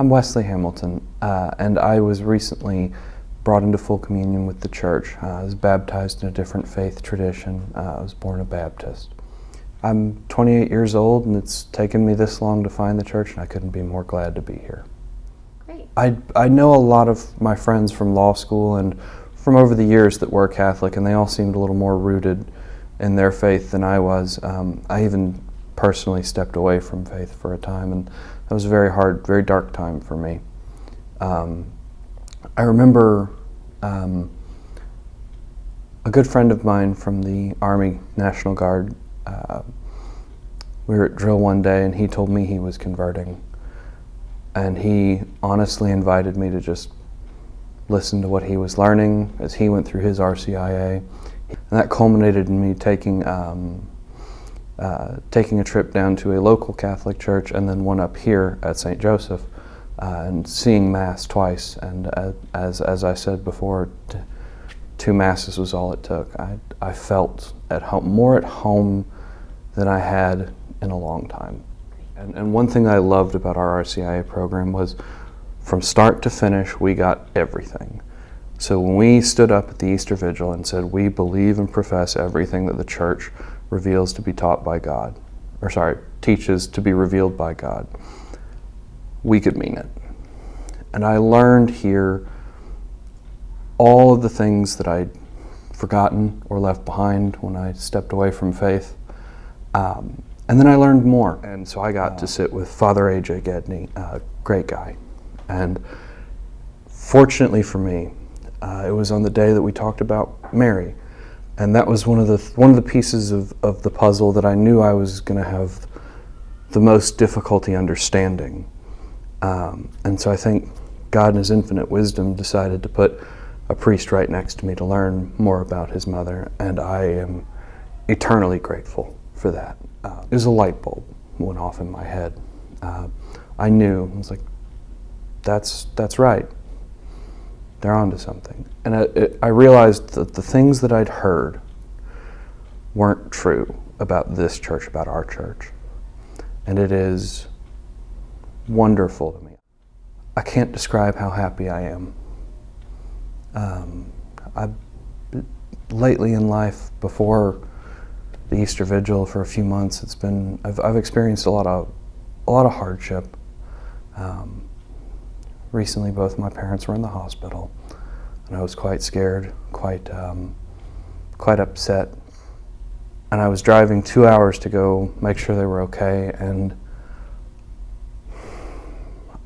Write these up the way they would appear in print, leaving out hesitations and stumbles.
I'm Wesley Hamilton, and I was recently brought into full communion with the church. I was baptized in a different faith tradition. I was born a Baptist. I'm 28 years old, and it's taken me this long to find the church, and I couldn't be more glad to be here. Great. I know a lot of my friends from law school and from over the years that were Catholic, and they all seemed a little more rooted in their faith than I was. I even personally stepped away from faith for a time, and that was a very hard, very dark time for me. I remember a good friend of mine from the Army National Guard, we were at drill one day and he told me he was converting. And he honestly invited me to just listen to what he was learning as he went through his RCIA. And that culminated in me taking a trip down to a local Catholic church and then one up here at St. Joseph, and seeing Mass twice. And as I said before, two Masses was all it took. I felt at home, more at home than I had in a long time. And one thing I loved about our RCIA program was from start to finish, we got everything. So when we stood up at the Easter Vigil and said, we believe and profess everything that the church reveals to be taught by God, teaches to be revealed by God, we could mean it. And I learned here all of the things that I'd forgotten or left behind when I stepped away from faith. And then I learned more. And so I got to sit with Father A.J. Gedney, a great guy. And fortunately for me, it was on the day that we talked about Mary. And that was one of the pieces of the puzzle that I knew I was going to have the most difficulty understanding. And so I think God in His infinite wisdom decided to put a priest right next to me to learn more about his mother, and I am eternally grateful for that. It was a light bulb went off in my head. I knew, I was like, that's right. They're onto something. And I realized that the things that I'd heard weren't true about this church, about our church. And it is wonderful to me. I can't describe how happy I am. Lately in life, before the Easter Vigil, for a few months, I've experienced a lot of hardship. Recently, both my parents were in the hospital, and I was quite scared, quite upset. And I was driving 2 hours to go make sure they were okay, and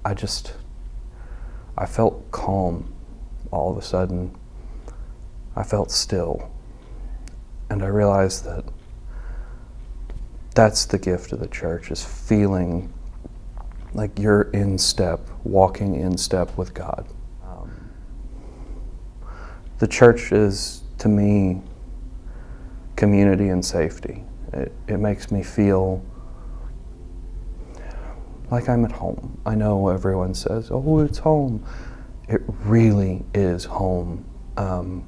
I felt calm all of a sudden. I felt still, and I realized that that's the gift of the church, is feeling like you're in step, walking in step with God. The church is, to me, community and safety. It makes me feel like I'm at home. I know everyone says, oh, it's home. It really is home. And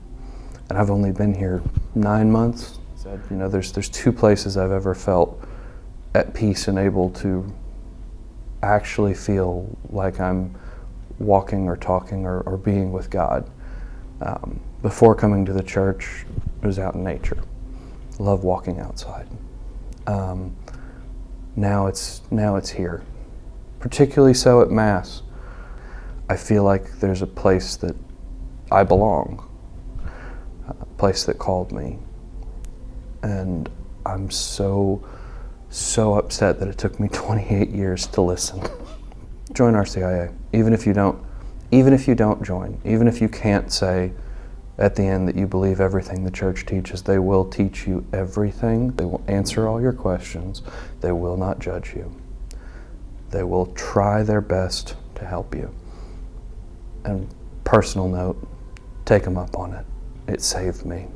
I've only been here 9 months. There's two places I've ever felt at peace and able to actually feel like I'm walking or talking or being with God. Before coming to the church, it was out in nature. Love walking outside. Now it's here. Particularly so at Mass. I feel like there's a place that I belong, a place that called me. And I'm so upset that it took me 28 years to listen. Join RCIA, even if you don't join, even if you can't say at the end that you believe everything the church teaches. They will teach you everything. They will answer all your questions. They will not judge you. They will try their best to help you. And personal note, take them up on it. It saved me.